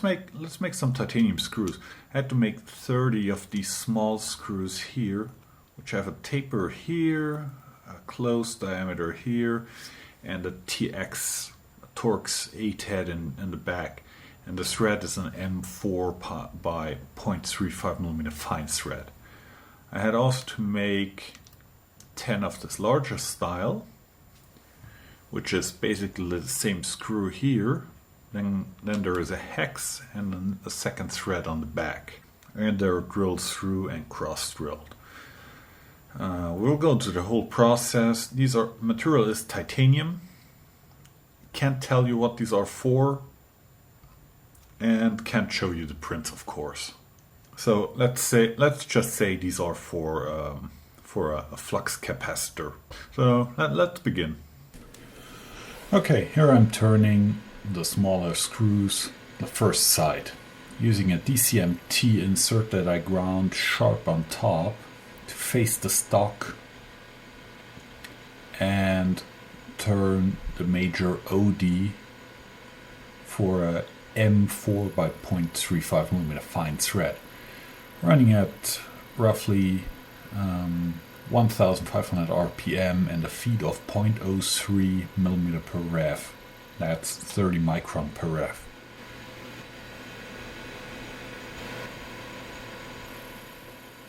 let's make some titanium screws. I had to make 30 of these small screws here, which have a taper here, a closed diameter here, and a TX Torx 8 head in the back. And the thread is an M4 by 0.35mm fine thread. I had also to make 10 of this larger style, which is basically the same screw here. Then there is a hex and then a second thread on the back. And they're drilled through and cross-drilled. We'll go into the whole process. Material is titanium. Can't tell you what these are for. And can't show you the prints, of course. So let's just say these are for a flux capacitor. So let's begin. Okay, here I'm turning the smaller screws the first side using a DCMT insert that I ground sharp on top to face the stock, and turn the major OD for a M4 by 0.35mm fine thread, running at roughly 1500 RPM and a feed of 0.03 mm per rev. That's 30 micron per rev.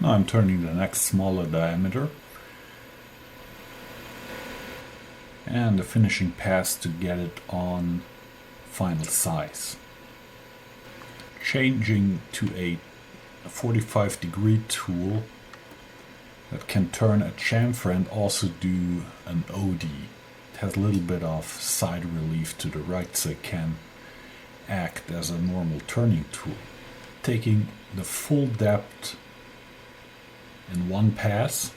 Now I'm turning the next smaller diameter and the finishing pass to get it on final size. Changing to a 45-degree tool that can turn a chamfer and also do an OD. It has a little bit of side relief to the right, so it can act as a normal turning tool. Taking the full depth in one pass,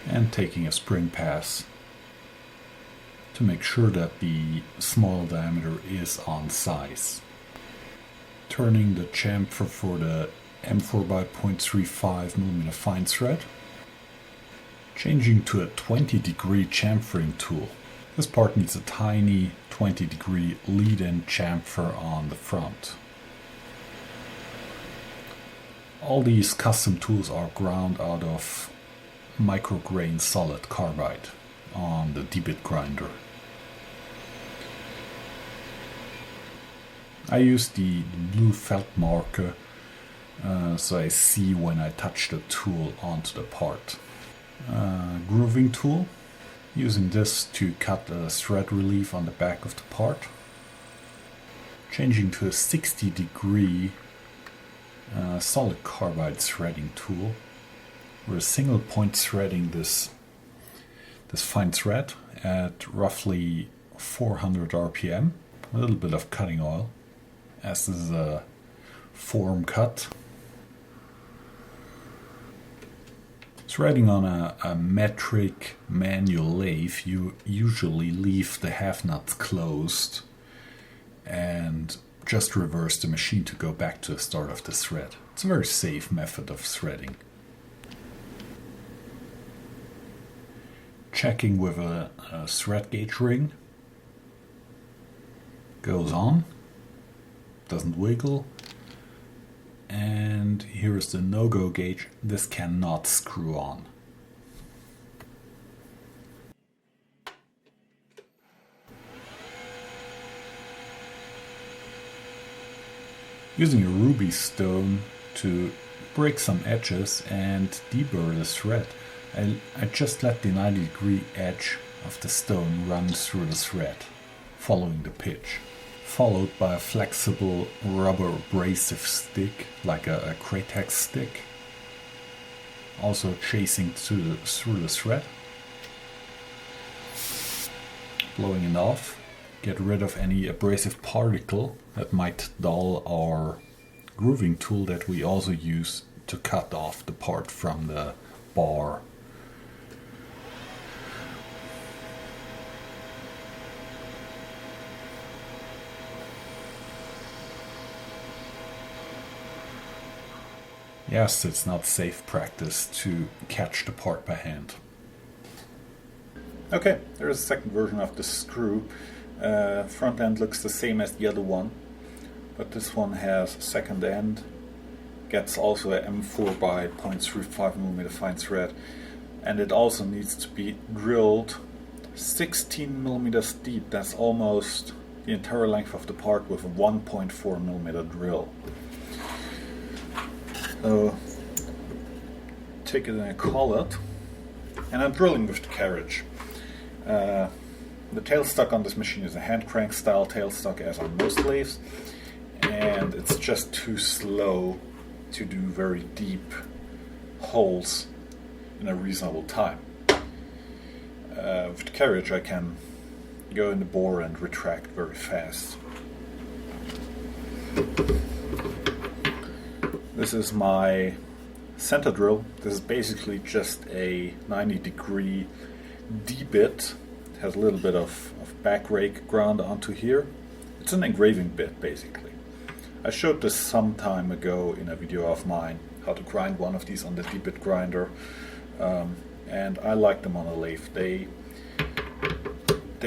and taking a spring pass to make sure that the small diameter is on size. Turning the chamfer for the M4 by 0.35mm fine thread. Changing to a 20-degree chamfering tool. This part needs a tiny 20-degree lead-in chamfer on the front. All these custom tools are ground out of micrograin solid carbide on the D-bit grinder. I use the blue felt marker so I see when I touch the tool onto the part. Grooving tool, using this to cut the thread relief on the back of the part. Changing to a 60-degree solid carbide threading tool. We're single point threading this fine thread at roughly 400 RPM. A little bit of cutting oil, as this is a form cut. Threading on a metric manual lathe, you usually leave the half nuts closed and just reverse the machine to go back to the start of the thread. It's a very safe method of threading. Checking with a thread gauge ring. Goes on, doesn't wiggle. And here is the no-go gauge. This cannot screw on. Using a ruby stone to break some edges and deburr the thread, I just let the 90-degree edge of the stone run through the thread, following the pitch. Followed by a flexible rubber abrasive stick, like a Kratex stick, also chasing through the thread, blowing it off, get rid of any abrasive particle that might dull our grooving tool that we also use to cut off the part from the bar. Yes, it's not safe practice to catch the part by hand. Okay, there's a second version of the screw. Front end looks the same as the other one, but this one has a second end. Gets also a M4 by 0.35mm fine thread, and it also needs to be drilled 16mm deep. That's almost the entire length of the part with a 1.4mm drill. So take it in a collet, and I'm drilling with the carriage. The tailstock on this machine is a hand crank style tailstock, as on most lathes, and it's just too slow to do very deep holes in a reasonable time. With the carriage I can go in the bore and retract very fast. This is my center drill. This is basically just a 90-degree D-bit. It has a little bit of back rake ground onto here. It's an engraving bit, basically. I showed this some time ago in a video of mine, how to grind one of these on the D-bit grinder, and I like them on a lathe. They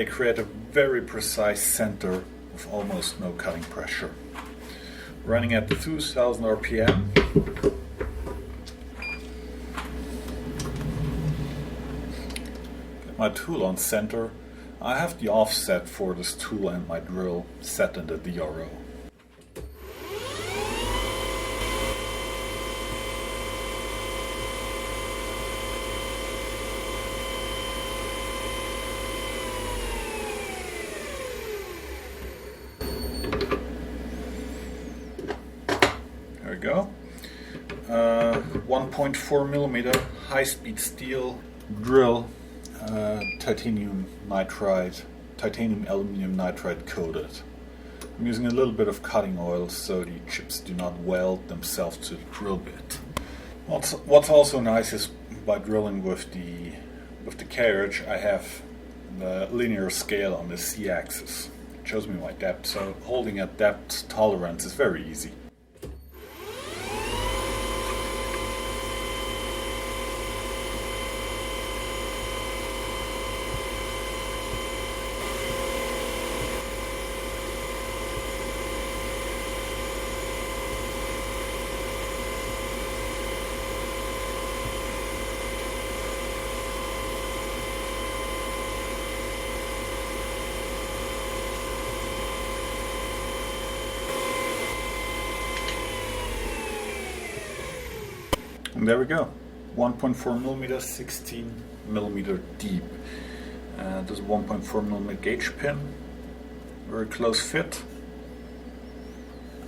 create a very precise center with almost no cutting pressure. Running at 2000 RPM. Get my tool on center. I have the offset for this tool and my drill set in the DRO. There we go. 1.4mm high-speed steel drill, titanium aluminum nitride coated. I'm using a little bit of cutting oil so the chips do not weld themselves to the drill bit. What's also nice is by drilling with the carriage, I have the linear scale on the C-axis. It shows me my depth, so holding a depth tolerance is very easy. And there we go, 1.4mm, 16mm deep. There's a 1.4mm gauge pin, very close fit.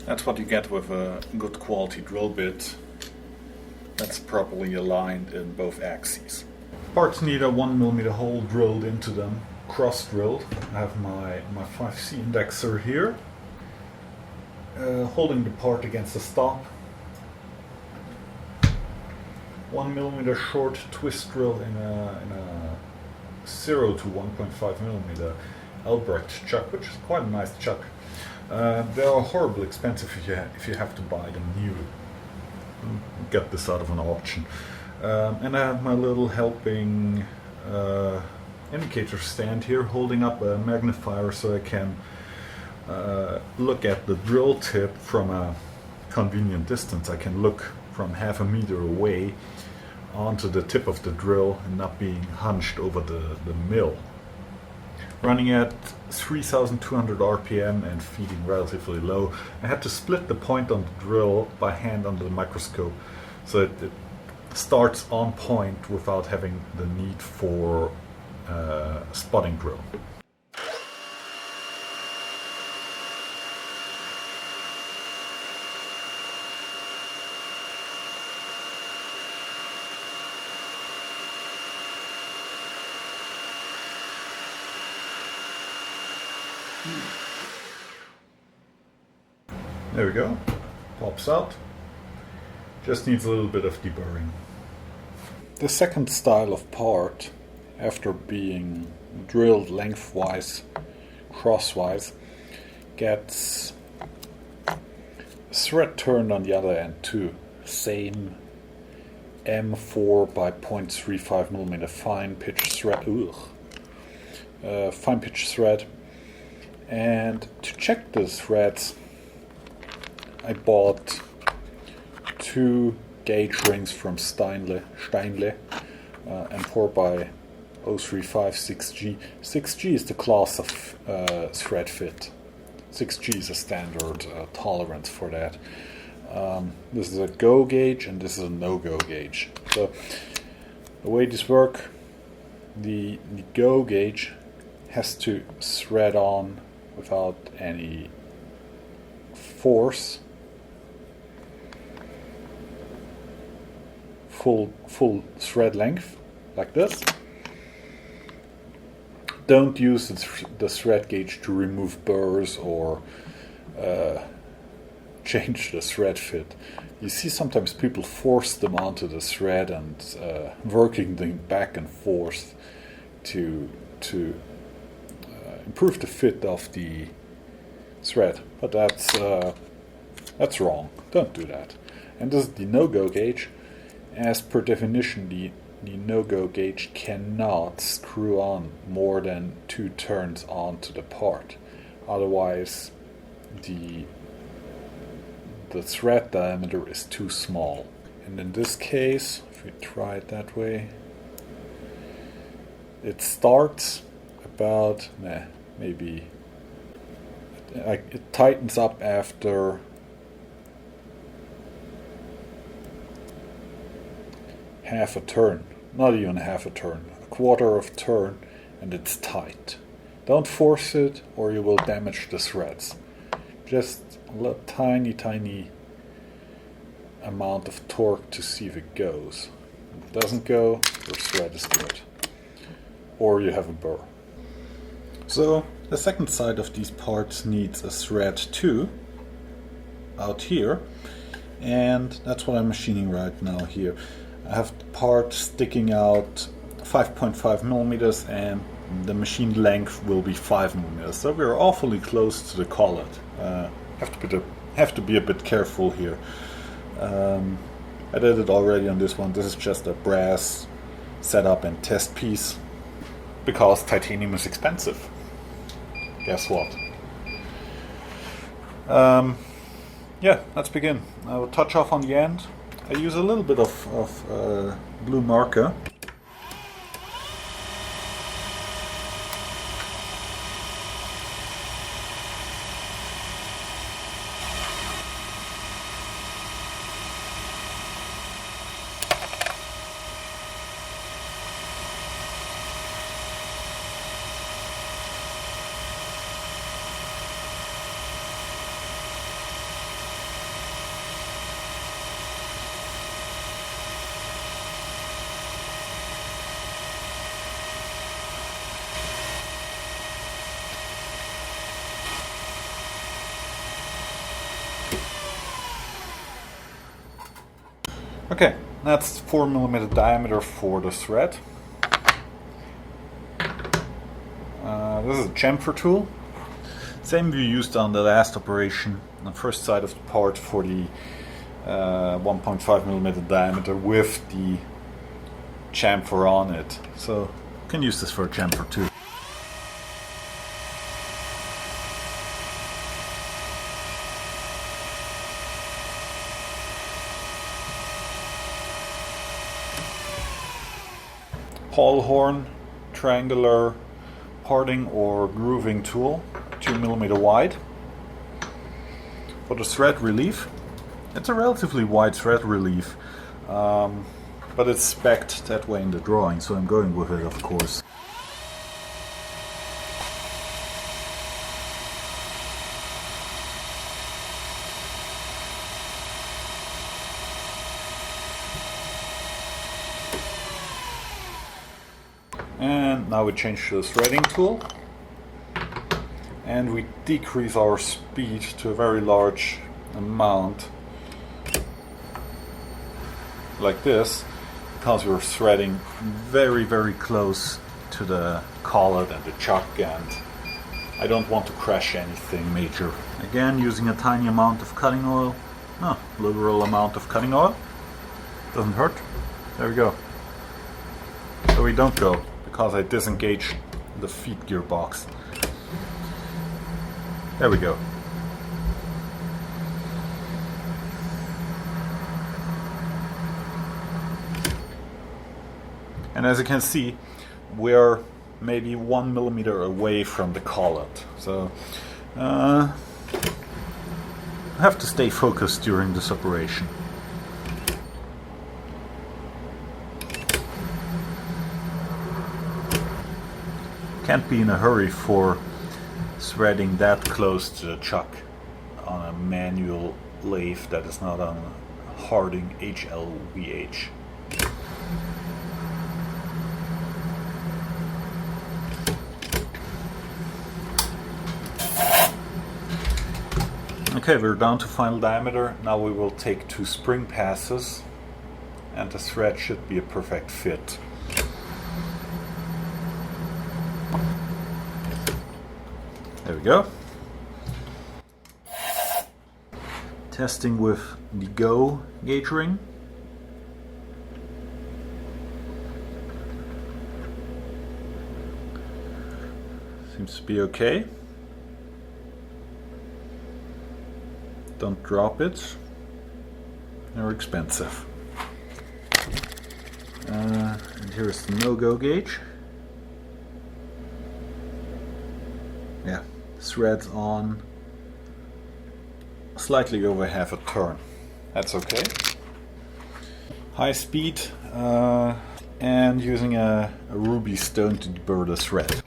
That's what you get with a good quality drill bit that's properly aligned in both axes. Parts need a 1mm hole drilled into them, cross drilled. I have my 5C indexer here, holding the part against the stop. 1mm short twist drill in a 0 to 1.5mm Albrecht chuck, which is quite a nice chuck. They are horribly expensive if you have to buy them new. Get this out of an auction. And I have my little helping indicator stand here, holding up a magnifier so I can look at the drill tip from a convenient distance. I can look from half a meter away onto the tip of the drill and not being hunched over the mill. Running at 3200 RPM and feeding relatively low, I had to split the point on the drill by hand under the microscope so it starts on point without having the need for spotting drill. There we go, pops out, just needs a little bit of deburring. The second style of part, after being drilled lengthwise, crosswise, gets thread turned on the other end too. same M4 by 0.35 millimeter fine pitch thread. Fine pitch thread. And to check the threads, I bought 2 gauge rings from Steinle, M4 by 035 6G. 6G is the class of thread fit. 6G is a standard tolerance for that. This is a go gauge and this is a no-go gauge. So the way this works, the go gauge has to thread on without any force, full thread length, like this. Don't use the thread gauge to remove burrs or change the thread fit. You see sometimes people force them onto the thread and working them back and forth to improve the fit of the thread, but that's wrong. Don't do that. And this is the no-go gauge. As per definition, the no-go gauge cannot screw on more than 2 turns onto the part. Otherwise, the thread diameter is too small. And in this case, if we try it that way, it starts about maybe it tightens up after half a turn, not even half a turn, a quarter of a turn, and it's tight. Don't force it or you will damage the threads. Just a tiny amount of torque to see if it goes. If it doesn't go, your thread is good. Or you have a burr. So the second side of these parts needs a thread too, out here, and that's what I'm machining right now here. I have the part sticking out 5.5 millimeters and the machine length will be 5 millimeters. So we're awfully close to the collet. Have to be a bit careful here. I did it already on this one. This is just a brass setup and test piece because titanium is expensive. Guess what? Yeah, let's begin. I will touch off on the end. I use a little bit of blue marker. Okay, that's 4 millimeter diameter for the thread. This is a chamfer tool. Same we used on the last operation, on the first side of the part for the 1.5 millimeter diameter with the chamfer on it. So you can use this for a chamfer too. Pawl horn, triangular parting or grooving tool, 2 millimeter wide. For the thread relief, it's a relatively wide thread relief, but it's spec'd that way in the drawing, so I'm going with it, of course. And now we change to the threading tool and we decrease our speed to a very large amount like this because we're threading very close to the collet and the chuck, and I don't want to crash anything major. Again, using a tiny amount of cutting oil, Oh, liberal amount of cutting oil. Doesn't hurt. There we go. So we don't go, because I disengaged the feed gearbox. There we go. And as you can see, we're maybe 1 millimeter away from the collet. So I have to stay focused during this operation. Can't be in a hurry for threading that close to the chuck on a manual lathe that is not on a Harding HLVH. Okay, we're down to final diameter. Now we will take 2 spring passes and the thread should be a perfect fit. There we go. Testing with the Go gauge ring. Seems to be okay. Don't drop it. They're expensive. And here's the no-go gauge. Yeah, threads on slightly over half a turn. That's okay. High speed and using a ruby stone to deburr the thread.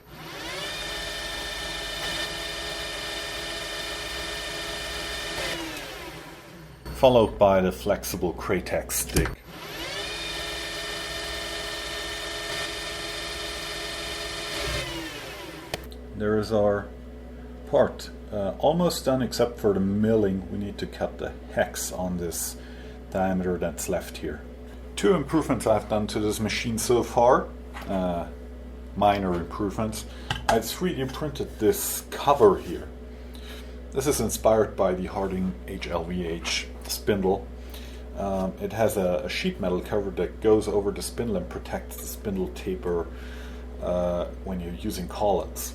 Followed by the flexible Cratex stick. There is our part. Almost done except for the milling. We need to cut the hex on this diameter that's left here. 2 improvements I've done to this machine so far. Minor improvements. I 3D printed this cover here. This is inspired by the Harding HLVH spindle. It has a sheet metal cover that goes over the spindle and protects the spindle taper when you're using collets.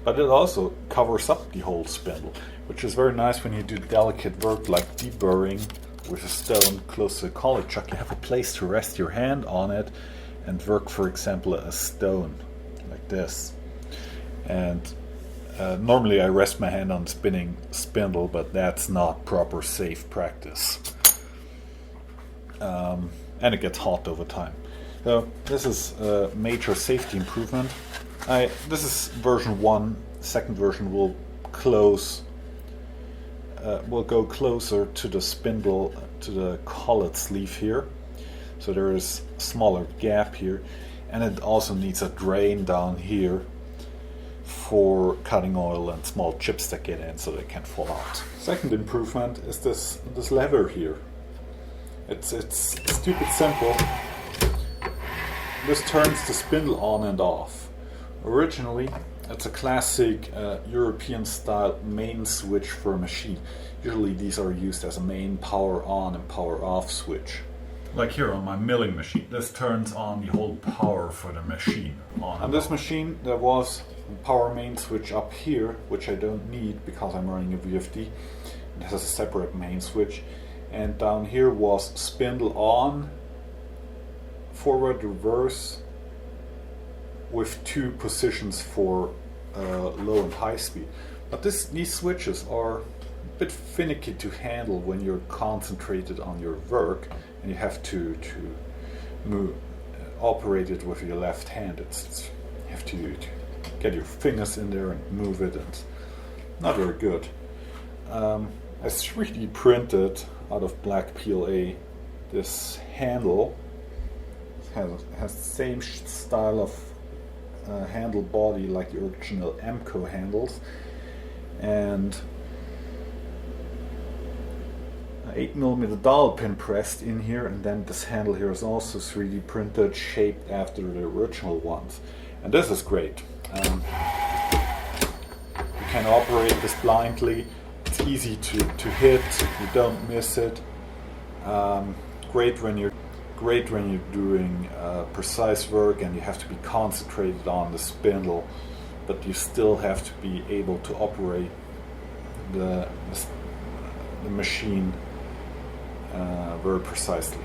But it also covers up the whole spindle, which is very nice when you do delicate work like deburring with a stone close to a collet chuck. You have a place to rest your hand on it and work, for example, a stone like this. And normally I rest my hand on spinning spindle, but that's not proper safe practice. And it gets hot over time. So this is a major safety improvement. This is version 1. Second version will go closer to the spindle, to the collet sleeve here. So there is a smaller gap here, and it also needs a drain down here for cutting oil and small chips that get in so they can't fall out. Second improvement is this lever here. It's stupid simple. This turns the spindle on and off. Originally, it's a classic European style main switch for a machine. Usually these are used as a main power on and power off switch. Like here on my milling machine, this turns on the whole power for the machine. On this machine there was a power main switch up here, which I don't need because I'm running a VFD. It has a separate main switch. And down here was spindle on, forward, reverse, with 2 positions for low and high speed. But these switches are a bit finicky to handle when you're concentrated on your work and you have to move, operate it with your left hand. You have to get your fingers in there and move it, and not very good. I 3D printed out of black PLA this handle. It has the same style of handle body like the original Amco handles, and 8mm dowel pin pressed in here, and then this handle here is also 3D printed, shaped after the original ones. And this is great. You can operate this blindly. It's easy to hit, you don't miss it. Great when you're doing precise work and you have to be concentrated on the spindle, but you still have to be able to operate the machine very precisely.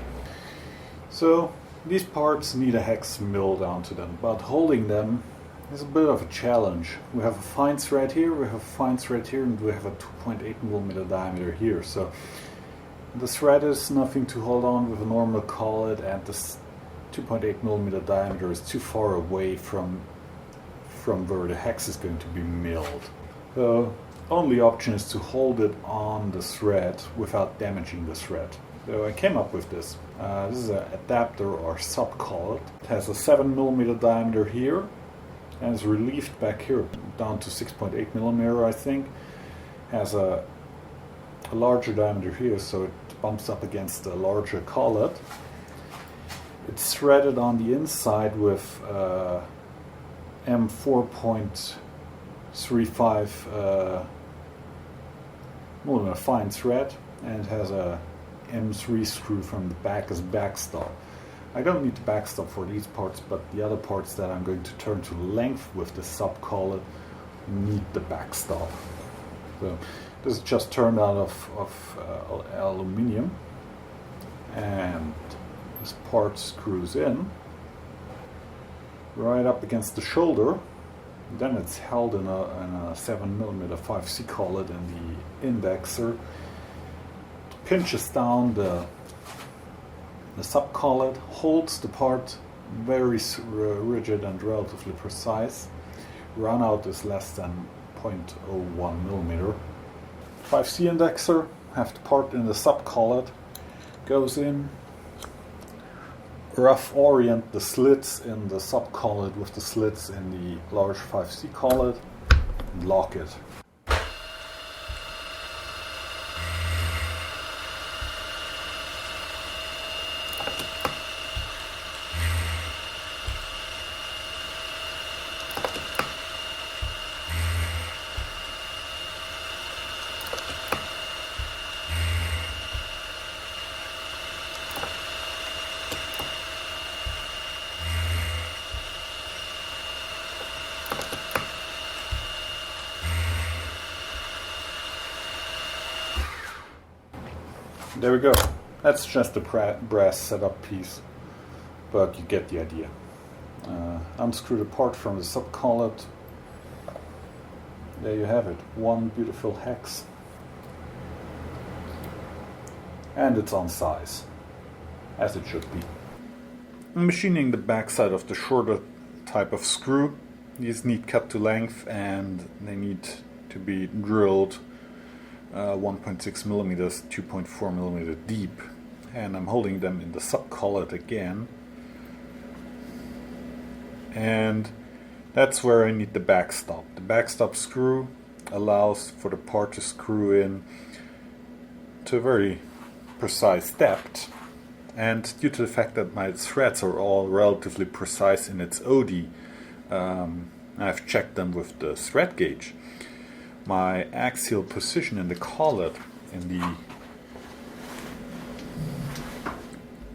So these parts need a hex milled onto them, but holding them is a bit of a challenge. We have a fine thread here, we have a fine thread here, and we have a 2.8mm diameter here. So the thread is nothing to hold on with a normal collet, and this 2.8mm diameter is too far away from where the hex is going to be milled. The only option is to hold it on the thread without damaging the thread. So I came up with this. This is an adapter or sub-collet. It has a 7mm diameter here and is relieved back here down to 6.8mm, I think. Has a larger diameter here, so it bumps up against a larger collet. It's threaded on the inside with M4.35 fine thread, and it has a M3 screw from the back as backstop. I don't need the backstop for these parts, but the other parts that I'm going to turn to length with the sub-collet need the backstop. So this is just turned out of aluminium, and this part screws in right up against the shoulder. Then it's held in a 7mm 5C collet in the indexer. It pinches down the sub-collet, holds the part very rigid and relatively precise. Run out is less than 0.01mm. 5C indexer, have the part in the sub-collet, goes in, rough orient the slits in the sub-collet with the slits in the large 5C collet, and lock it. There we go. That's just a brass setup piece, but you get the idea. Unscrew the part from the sub-collet. There you have it. One beautiful hex. And it's on size, as it should be. I'm machining the backside of the shorter type of screw. These need cut to length, and they need to be drilled 1.6mm, 2.4mm deep, and I'm holding them in the sub-collet again, and that's where I need the backstop. The backstop screw allows for the part to screw in to a very precise depth, and due to the fact that my threads are all relatively precise in its OD, I've checked them with the thread gauge. My axial position in the collet, in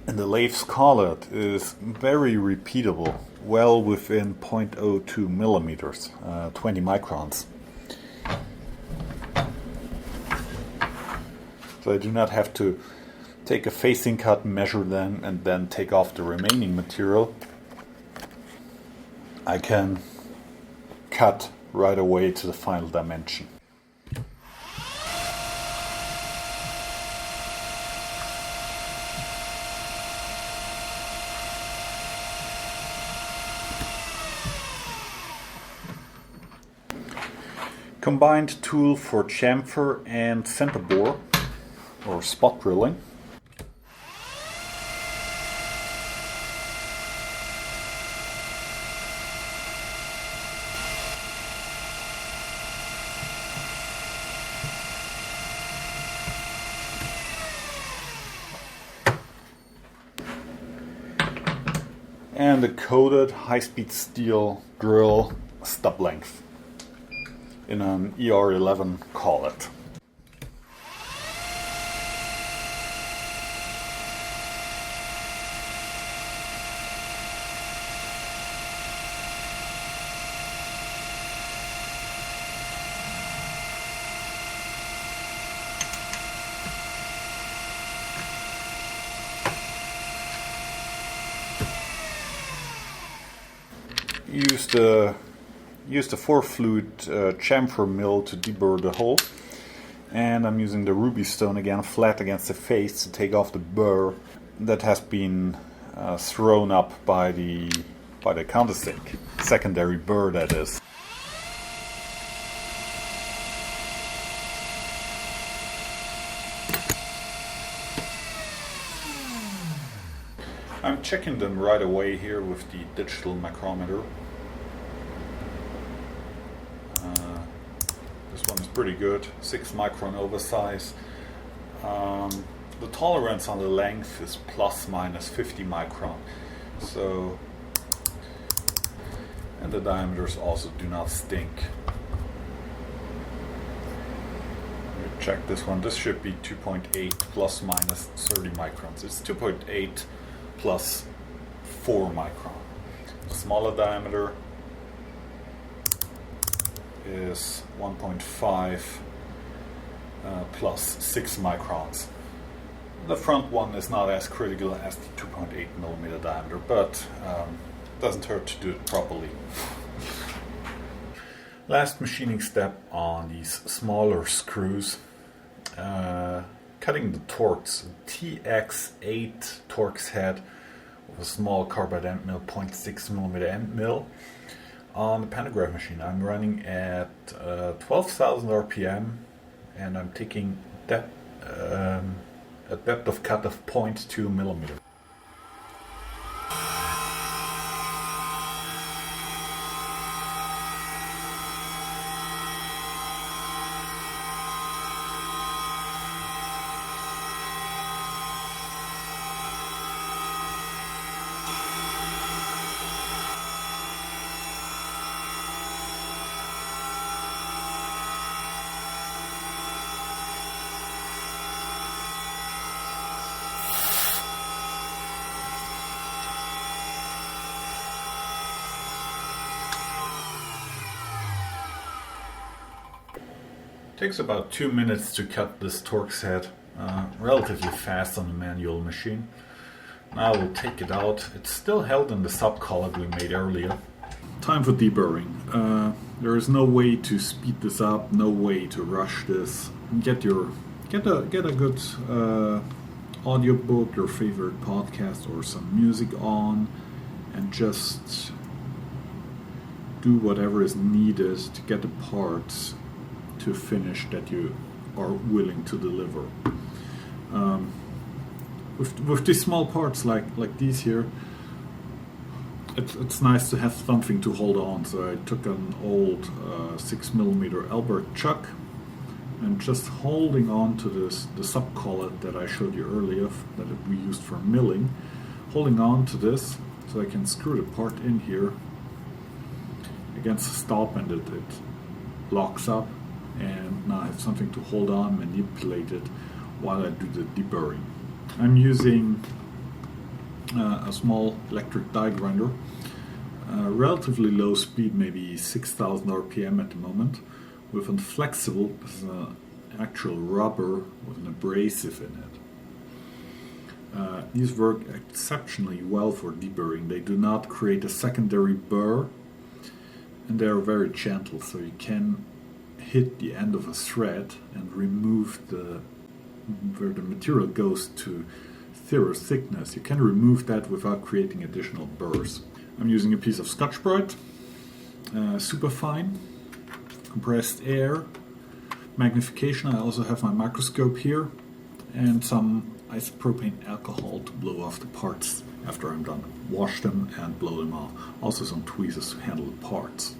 the lathe collet, is very repeatable, well within 0.02 millimeters, 20 microns. So I do not have to take a facing cut, measure them, and then take off the remaining material. I can cut right away to the final dimension. Combined tool for chamfer and center bore, or spot drilling. And a coated high-speed steel drill stub length in an ER11 collet. used a 4-fluid chamfer mill to deburr the hole, and I'm using the ruby stone again flat against the face to take off the burr that has been thrown up by the countersink, secondary burr that is. I'm checking them right away here with the digital micrometer. This one is pretty good, 6 micron oversize. The tolerance on the length is plus minus 50 micron. So, and the diameters also do not stink. Let me check this one. This should be 2.8 plus minus 30 microns. It's 2.8 plus 4 micron. The smaller diameter is 1.5 plus 6 microns. The front one is not as critical as the 2.8 millimeter diameter, but doesn't hurt to do it properly. Last machining step on these smaller screws. Cutting the Torx, TX8 Torx head with a small carbide end mill, 0.6 millimeter end mill. On the pantograph machine I'm running at 12,000 RPM, and I'm taking a depth of cut of 0.2 millimeter. Takes about 2 minutes to cut this Torx head, relatively fast on the manual machine. Now we'll take it out. It's still held in the subcollet we made earlier. Time for deburring. There is no way to speed this up, no way to rush this. Get a good audiobook, your favorite podcast, or some music on, and just do whatever is needed to get the parts to finish that you are willing to deliver. With these small parts like these here, it's nice to have something to hold on. So I took an old 6mm Albert chuck and just holding on to the subcollet that I showed you earlier that we used for milling, holding on to this so I can screw the part in here against the stop, and it locks up, and now I have something to hold on, manipulate it while I do the deburring. I'm using a small electric die grinder, relatively low speed, maybe 6,000 RPM at the moment, with a flexible, this is an actual rubber with an abrasive in it. These work exceptionally well for deburring. They do not create a secondary burr, and they are very gentle, so you can hit the end of a thread and remove where the material goes to thinner thickness. You can remove that without creating additional burrs. I'm using a piece of Scotch-Brite, super fine, compressed air, magnification. I also have my microscope here, and some isopropane alcohol to blow off the parts after I'm done. Wash them and blow them off. Also some tweezers to handle the parts.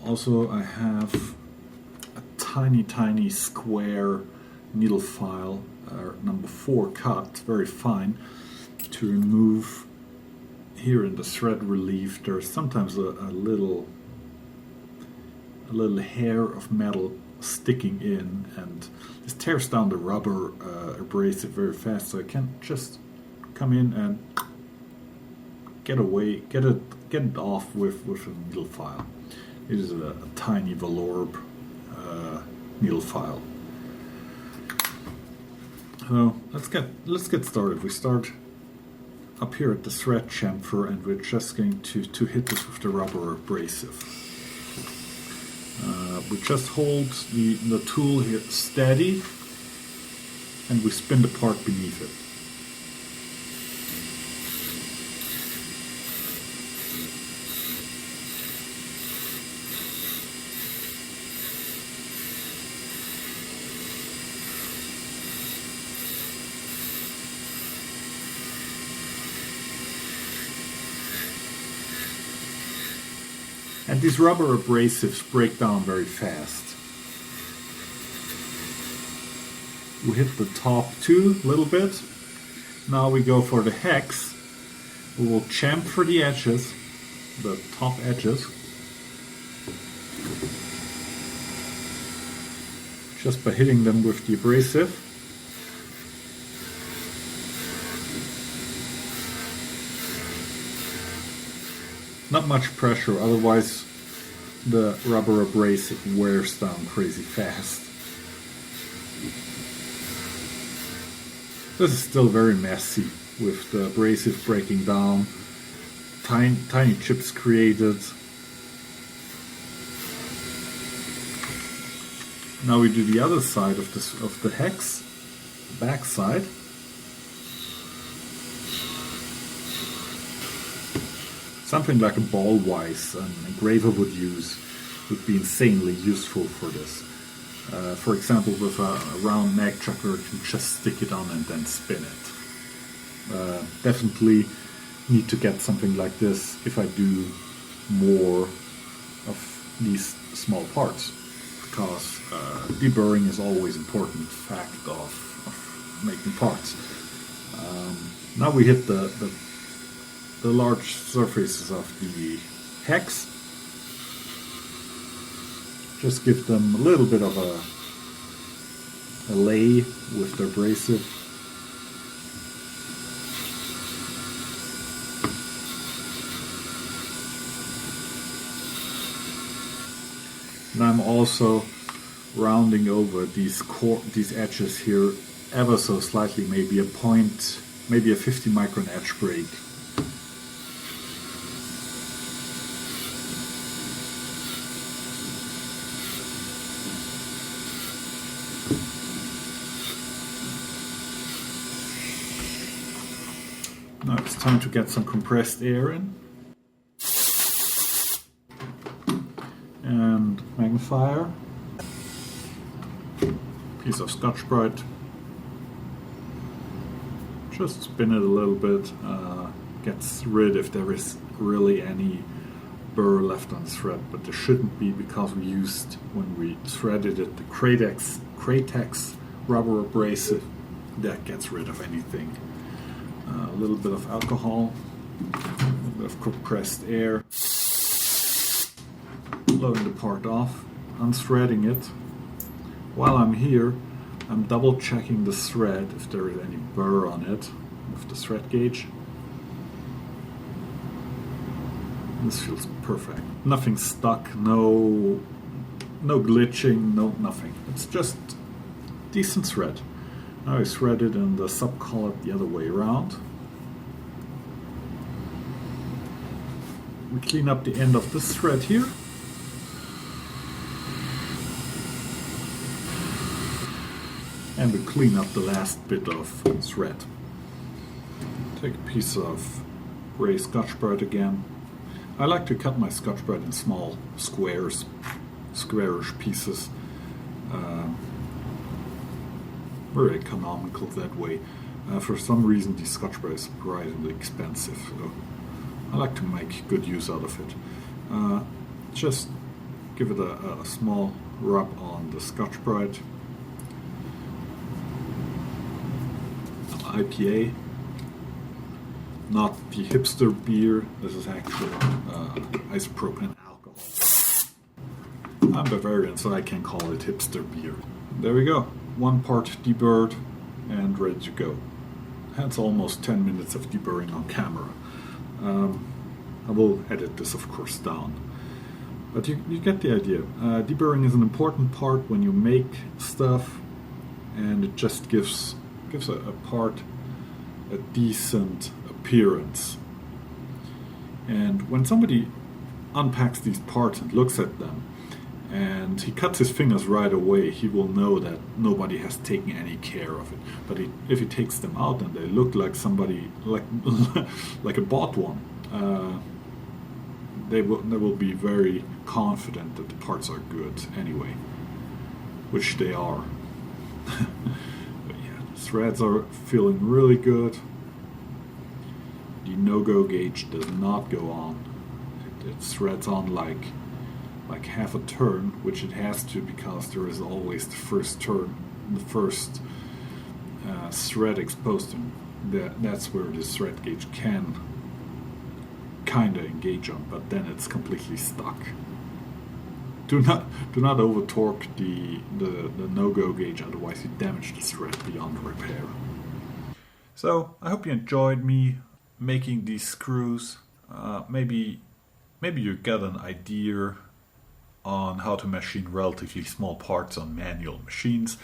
Also I have a tiny square needle file, number 4 cut, very fine, to remove here in the thread relief. There's sometimes a little hair of metal sticking in, and this tears down the rubber abrasive very fast, so I can just come in and get it off with a needle file. It is a tiny Valorb needle file. So let's get started. We start up here at the thread chamfer, and we're just going to hit this with the rubber abrasive. We just hold the tool here steady, and we spin the part beneath it. And these rubber abrasives break down very fast. We hit the top too, a little bit. Now we go for the hex. We will chamfer the edges, the top edges. Just by hitting them with the abrasive. Not much pressure, otherwise the rubber abrasive wears down crazy fast. This is still very messy with the abrasive breaking down, tiny chips created. Now we do the other side of the hex, the back side. Something like a ball vise an engraver would use would be insanely useful for this. For example, with a round mag chucker, you can just stick it on and then spin it. Definitely need to get something like this if I do more of these small parts, because deburring is always an important fact of making parts. Now we hit the large surfaces of the hex. Just give them a little bit of a lay with the abrasive. And I'm also rounding over these edges here ever so slightly, maybe a 50 micron edge break. Now it's time to get some compressed air in. And magnifier. Piece of Scotch-Brite. Just spin it a little bit. Gets rid if there is really any burr left on the thread, but there shouldn't be, because we used, when we threaded it, the Cratex rubber abrasive. That gets rid of anything. A little bit of alcohol, a little bit of compressed air, blowing the part off, unthreading it. While I'm here, I'm double checking the thread if there is any burr on it with the thread gauge. This feels perfect. Nothing stuck, no glitching, no nothing. It's just decent thread. Now I thread it in the subcollet the other way around. We clean up the end of this thread here. And we clean up the last bit of thread. Take a piece of gray Scotch-Brite again. I like to cut my Scotch-Brite in small squarish pieces. Very economical that way. For some reason, the Scotch-Brite is surprisingly expensive, so I like to make good use out of it. Just give it a small rub on the Scotch-Brite. IPA, not the hipster beer. This is actually isopropyl alcohol. I'm Bavarian, so I can call it hipster beer. There we go. One part deburred and ready to go. That's almost 10 minutes of deburring on camera. I will edit this, of course, down. But you get the idea. Deburring is an important part when you make stuff, and it just gives a part a decent appearance. And when somebody unpacks these parts and looks at them, and he cuts his fingers right away, he will know that nobody has taken any care of it. But if he takes them out and they look like somebody, like a bought one, they will be very confident that the parts are good anyway, which they are. But yeah, the threads are feeling really good. The no-go gauge does not go on. It threads on like half a turn, which it has to, because there is always the first turn, the first thread exposed, and that's where the thread gauge can kind of engage on, but then it's completely stuck. Do not over torque the no-go gauge, otherwise you damage the thread beyond repair. So I hope you enjoyed me making these screws. Maybe you get an idea on how to machine relatively small parts on manual machines.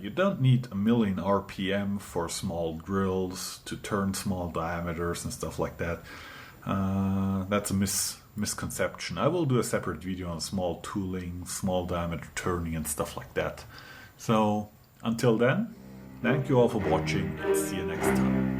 You don't need a million RPM for small drills to turn small diameters and stuff like that. That's a misconception. I will do a separate video on small tooling, small diameter turning and stuff like that. So until then, thank you all for watching and see you next time.